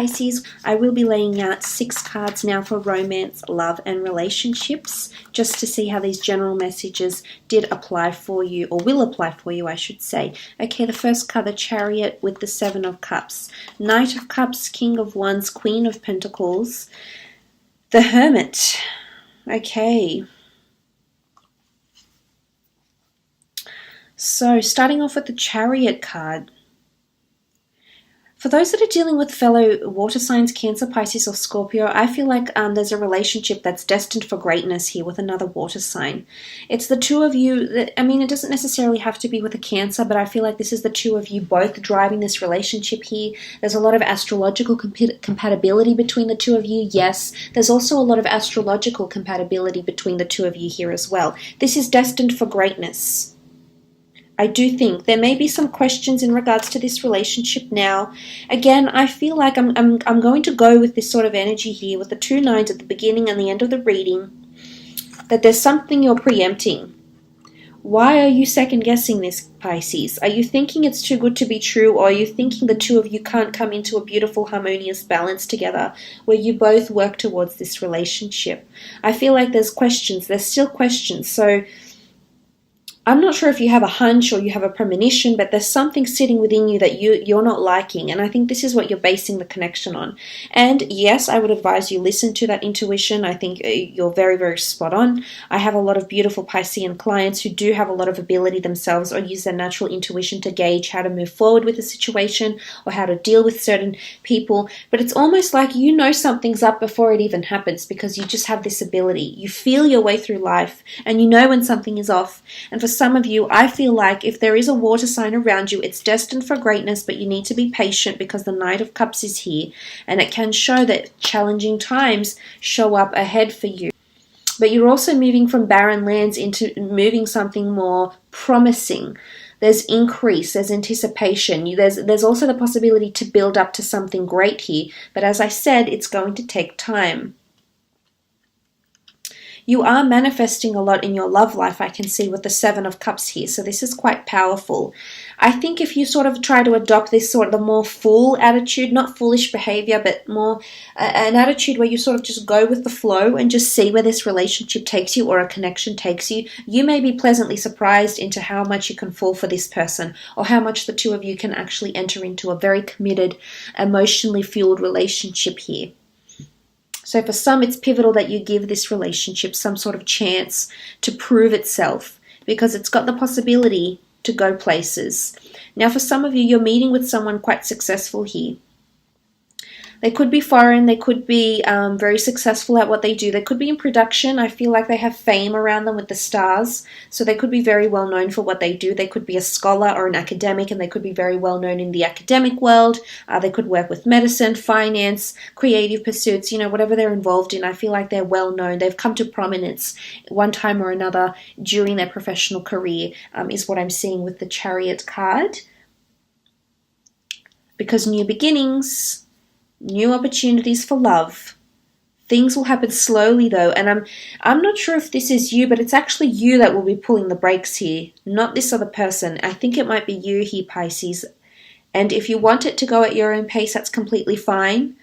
Pisces. I will be laying out 6 cards now for romance, love, and relationships, just to see how these general messages did apply for you, or will apply for you, I should say. Okay, the first card, the Chariot with the 7 of Cups. Knight of Cups, King of Wands, Queen of Pentacles, the Hermit. Okay. So, starting off with the Chariot card. For those that are dealing with fellow water signs, Cancer, Pisces, or Scorpio, I feel like there's a relationship that's destined for greatness here with another water sign. It's the two of you, it doesn't necessarily have to be with a Cancer, but I feel like this is the two of you both driving this relationship here. There's a lot of astrological compatibility between the two of you, yes. There's also a lot of astrological compatibility between the two of you here as well. This is destined for greatness. I do think there may be some questions in regards to this relationship now. Again, I feel like I'm going to go with this sort of energy here with the 2 nines at the beginning and the end of the reading, that there's something you're preempting. Why are you second-guessing this, Pisces? Are you thinking it's too good to be true, or are you thinking the two of you can't come into a beautiful, harmonious balance together where you both work towards this relationship? I feel like there's questions. There's still questions. So I'm not sure if you have a hunch or you have a premonition, but there's something sitting within you that you're not liking, and I think this is what you're basing the connection on. And yes, I would advise you listen to that intuition. I think you're very, very spot on. I have a lot of beautiful Piscean clients who do have a lot of ability themselves, or use their natural intuition to gauge how to move forward with a situation or how to deal with certain people. But it's almost like you know something's up before it even happens, because you just have this ability. You feel your way through life and you know when something is off. And for some of you, I feel like if there is a water sign around you, it's destined for greatness, but you need to be patient because the Knight of Cups is here, and it can show that challenging times show up ahead for you. But you're also moving from barren lands into moving something more promising. There's increase, there's anticipation, there's also the possibility to build up to something great here, but as I said, it's going to take time. You are manifesting a lot in your love life, I can see, with the 7 of Cups here. So this is quite powerful. I think if you sort of try to adopt this sort of the more fool attitude, not foolish behavior, but more an attitude where you sort of just go with the flow and just see where this relationship takes you or a connection takes you, you may be pleasantly surprised into how much you can fall for this person, or how much the two of you can actually enter into a very committed, emotionally fueled relationship here. So for some, it's pivotal that you give this relationship some sort of chance to prove itself, because it's got the possibility to go places. Now, for some of you, you're meeting with someone quite successful here. They could be foreign, they could be very successful at what they do. They could be in production. I feel like they have fame around them with the stars. So they could be very well known for what they do. They could be a scholar or an academic, and they could be very well known in the academic world. They could work with medicine, finance, creative pursuits, whatever they're involved in. I feel like they're well known. They've come to prominence one time or another during their professional career, is what I'm seeing with the Chariot card. Because new beginnings, new opportunities for love. Things will happen slowly though, and I'm not sure if this is you, but it's actually you that will be pulling the brakes here, not this other person. I think it might be you here, Pisces. And if you want it to go at your own pace, that's completely fine.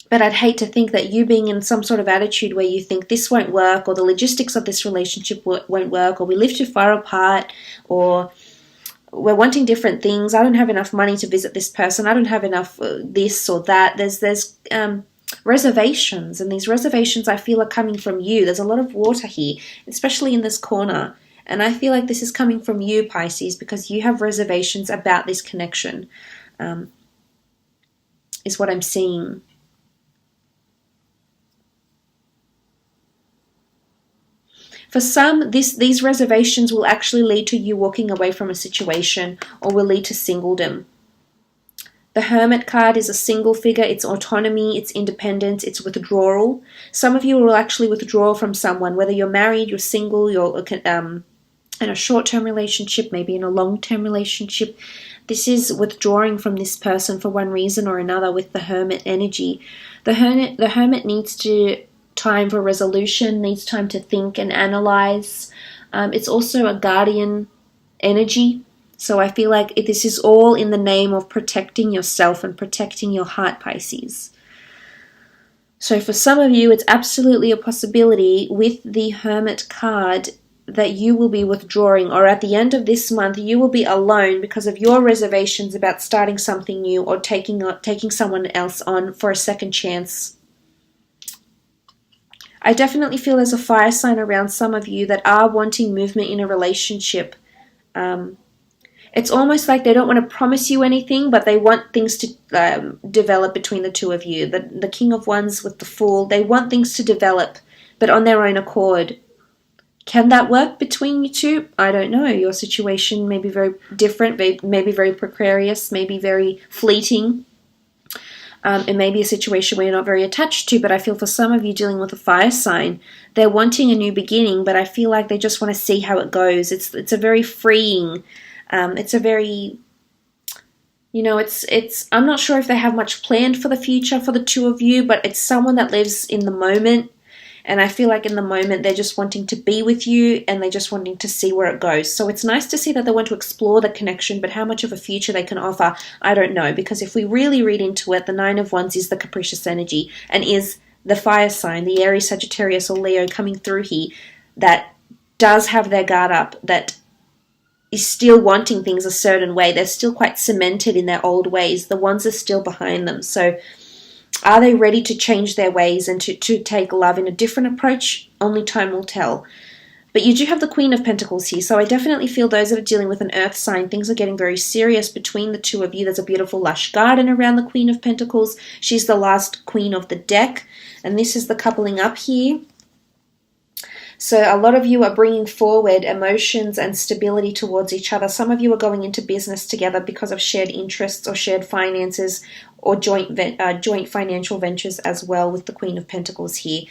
But I'd hate to think that you being in some sort of attitude where you think this won't work, or the logistics of this relationship won't work, or we live too far apart, or we're wanting different things. I don't have enough money to visit this person. I don't have enough this or that. There's reservations, and these reservations I feel are coming from you. There's a lot of water here, especially in this corner. And I feel like this is coming from you, Pisces, because you have reservations about this connection, is what I'm seeing. For some, these reservations will actually lead to you walking away from a situation, or will lead to singledom. The Hermit card is a single figure. It's autonomy, it's independence, it's withdrawal. Some of you will actually withdraw from someone, whether you're married, you're single, you're in a short-term relationship, maybe in a long-term relationship. This is withdrawing from this person for one reason or another with the Hermit energy. The Hermit needs time for resolution, needs time to think and analyze. It's also a guardian energy. So I feel like this is all in the name of protecting yourself and protecting your heart, Pisces. So for some of you, it's absolutely a possibility with the Hermit card that you will be withdrawing, or at the end of this month, you will be alone because of your reservations about starting something new or taking someone else on for a second chance. I definitely feel there's a fire sign around some of you that are wanting movement in a relationship. It's almost like they don't want to promise you anything, but they want things to develop between the two of you. The King of Wands with the Fool, they want things to develop, but on their own accord. Can that work between you two? I don't know. Your situation may be very different, maybe very precarious, maybe very fleeting. It may be a situation where you're not very attached to, but I feel for some of you dealing with a fire sign, they're wanting a new beginning, but I feel like they just want to see how it goes. It's a very freeing, it's a very, you know, I'm not sure if they have much planned for the future for the two of you, but it's someone that lives in the moment. And I feel like in the moment, they're just wanting to be with you and they're just wanting to see where it goes. So it's nice to see that they want to explore the connection, but how much of a future they can offer, I don't know. Because if we really read into it, the Nine of Wands is the capricious energy and is the fire sign, the Aries, Sagittarius or Leo coming through here that does have their guard up, that is still wanting things a certain way. They're still quite cemented in their old ways. The Wands are still behind them. So are they ready to change their ways and to take love in a different approach? Only time will tell. But you do have the Queen of Pentacles here, so I definitely feel those that are dealing with an earth sign, things are getting very serious between the two of you. There's a beautiful lush garden around the Queen of Pentacles. She's the last queen of the deck, and this is the coupling up here. So a lot of you are bringing forward emotions and stability towards each other. Some of you are going into business together because of shared interests or shared finances or joint financial ventures as well with the Queen of Pentacles here.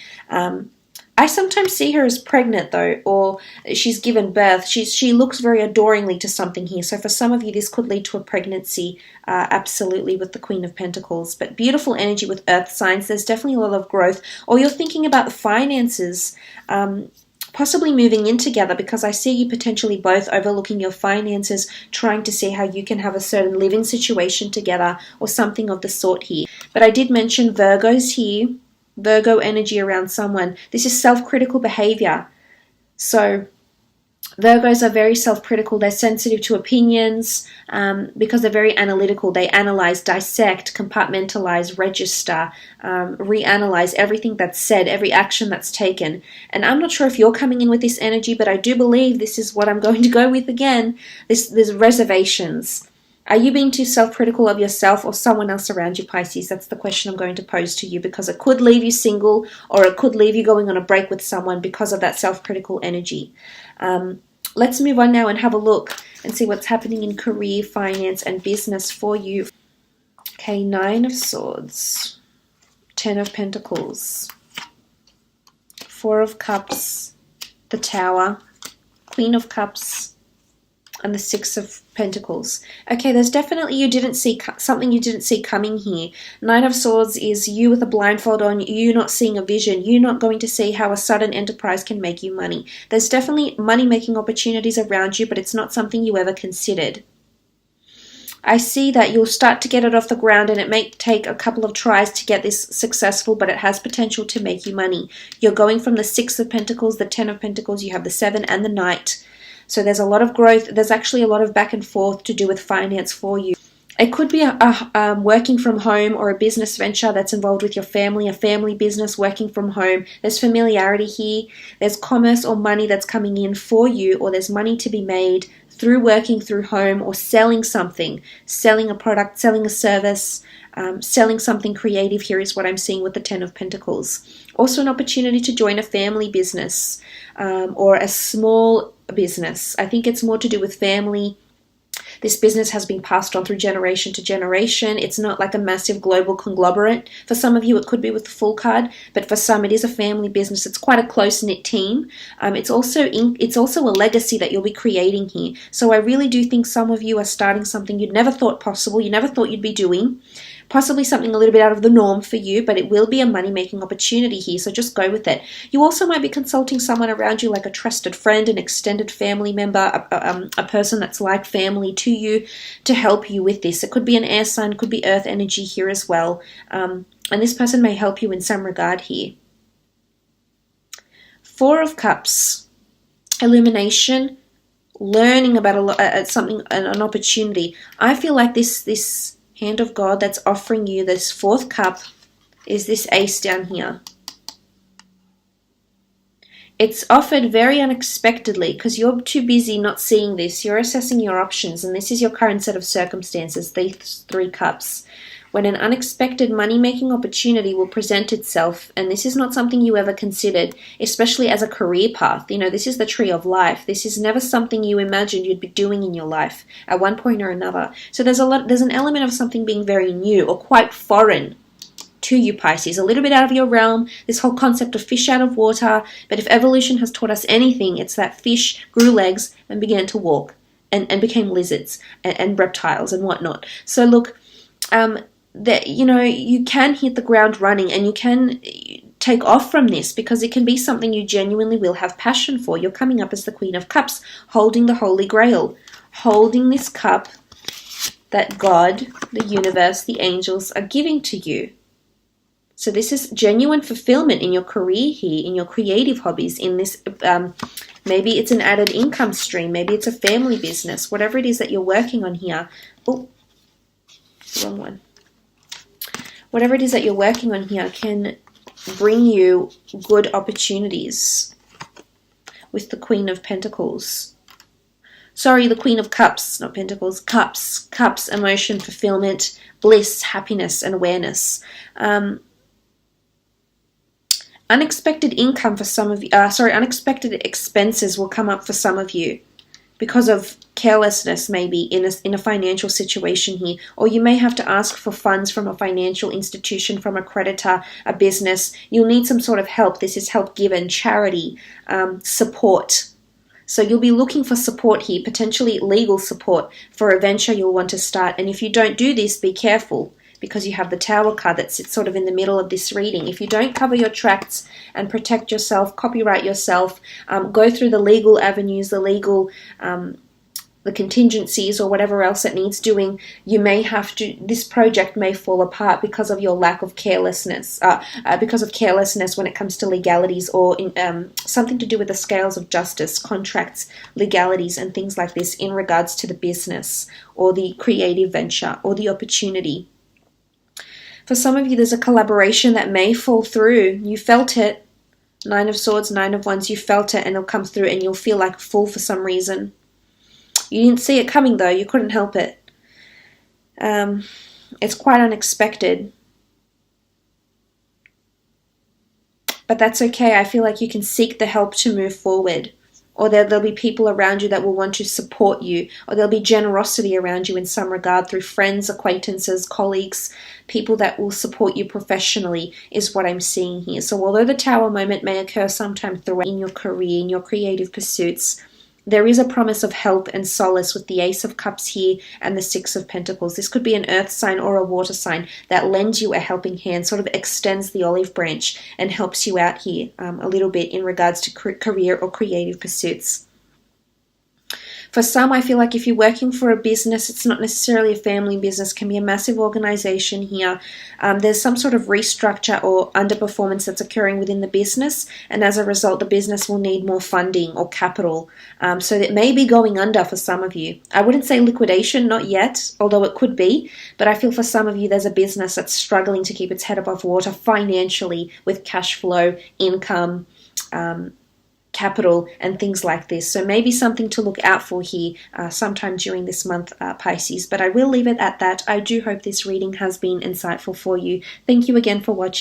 I sometimes see her as pregnant though, or she's given birth. She looks very adoringly to something here. So for some of you, this could lead to a pregnancy, absolutely, with the Queen of Pentacles. But beautiful energy with earth signs. There's definitely a lot of growth. Or you're thinking about the finances, possibly moving in together, because I see you potentially both overlooking your finances, trying to see how you can have a certain living situation together or something of the sort here. But I did mention Virgos here. Virgo energy around someone. This is self-critical behavior. So Virgos are very self-critical. They're sensitive to opinions because they're very analytical. They analyze, dissect, compartmentalize, register, reanalyze everything that's said, every action that's taken. And I'm not sure if you're coming in with this energy, but I do believe this is what I'm going to go with again. There's reservations. Are you being too self-critical of yourself or someone else around you, Pisces? That's the question I'm going to pose to you, because it could leave you single or it could leave you going on a break with someone because of that self-critical energy. Let's move on now and have a look and see what's happening in career, finance, and business for you. Okay, Nine of Swords, Ten of Pentacles, Four of Cups, the Tower, Queen of Cups, and the Six of Pentacles. Okay, there's definitely something you didn't see coming here. Nine of Swords is you with a blindfold on, you not seeing a vision, you not going to see how a sudden enterprise can make you money. There's definitely money-making opportunities around you, but it's not something you ever considered. I see that you'll start to get it off the ground, and it may take a couple of tries to get this successful, but it has potential to make you money. You're going from the Six of Pentacles, the Ten of Pentacles, you have the Seven and the Knight. So there's a lot of growth. There's actually a lot of back and forth to do with finance for you. It could be a working from home or a business venture that's involved with your family, a family business working from home. There's familiarity here. There's commerce or money that's coming in for you, or there's money to be made through working through home or selling something, selling a product, selling a service, selling something creative. Here is what I'm seeing with the Ten of Pentacles. Also an opportunity to join a family business or a small business. I think it's more to do with family. This business has been passed on through generation to generation. It's not like a massive global conglomerate. For some of you, it could be with the Fool card, but for some, it is a family business. It's quite a close-knit team. It's also a legacy that you'll be creating here. So I really do think some of you are starting something you'd never thought possible, you never thought you'd be doing, Possibly something a little bit out of the norm for you, but it will be a money-making opportunity here, so just go with it. You also might be consulting someone around you, like a trusted friend, an extended family member, a person that's like family to you, to help you with this. It could be an air sign, could be earth energy here as well, and this person may help you in some regard here. Four of Cups, illumination, learning about something, an opportunity. I feel like this hand of God that's offering you this fourth cup is this ace down here. It's offered very unexpectedly because you're too busy not seeing this. You're assessing your options, and this is your current set of circumstances, these three cups. When an unexpected money-making opportunity will present itself, and this is not something you ever considered, especially as a career path. You know, this is the tree of life. This is never something you imagined you'd be doing in your life at one point or another. So there's an element of something being very new or quite foreign to you, Pisces, a little bit out of your realm, this whole concept of fish out of water. But if evolution has taught us anything, it's that fish grew legs and began to walk and became lizards and reptiles and whatnot. So look, that, you know, you can hit the ground running and you can take off from this because it can be something you genuinely will have passion for. You're coming up as the Queen of Cups, holding the Holy Grail, holding this cup that God, the universe, the angels are giving to you. So this is genuine fulfillment in your career here, in your creative hobbies, in this, maybe it's an added income stream, maybe it's a family business, whatever it is that you're working on here. Oh, wrong one. Whatever it is that you're working on here can bring you good opportunities with the Queen of Pentacles. Sorry, the Queen of Cups, not Pentacles, Cups. Cups, emotion, fulfillment, bliss, happiness, and awareness. Unexpected income for some of you, unexpected expenses will come up for some of you because of carelessness, maybe in a financial situation here. Or you may have to ask for funds from a financial institution, from a creditor, a business. You'll need some sort of help. This is help given, charity, support. So you'll be looking for support here, potentially legal support for a venture you'll want to start. And if you don't do this, be careful, because you have the Tower card that sits sort of in the middle of this reading. If you don't cover your tracks and protect yourself, copyright yourself, go through the legal avenues, the legal, the contingencies or whatever else it needs doing, you may have to, this project may fall apart because of your lack of carelessness, when it comes to legalities or something to do with the scales of justice, contracts, legalities, and things like this in regards to the business or the creative venture or the opportunity. For some of you, there's a collaboration that may fall through. You felt it. 9 of Swords, 9 of Wands, you felt it and it'll come through and you'll feel like a fool for some reason. You didn't see it coming though. You couldn't help it. It's quite unexpected. But that's okay. I feel like you can seek the help to move forward. Or there'll be people around you that will want to support you, or there'll be generosity around you in some regard through friends, acquaintances, colleagues, people that will support you professionally is what I'm seeing here. So although the Tower moment may occur sometime throughout in your career, in your creative pursuits, there is a promise of help and solace with the Ace of Cups here and the 6 of Pentacles. This could be an earth sign or a water sign that lends you a helping hand, sort of extends the olive branch and helps you out here a little bit in regards to career or creative pursuits. For some, I feel like if you're working for a business, it's not necessarily a family business, it can be a massive organization here. There's some sort of restructure or underperformance that's occurring within the business, and as a result, the business will need more funding or capital. So that may be going under for some of you. I wouldn't say liquidation, not yet, although it could be, but I feel for some of you, there's a business that's struggling to keep its head above water financially with cash flow, income, capital and things like this. So maybe something to look out for here sometime during this month, Pisces. But I will leave it at that. I do hope this reading has been insightful for you. Thank you again for watching.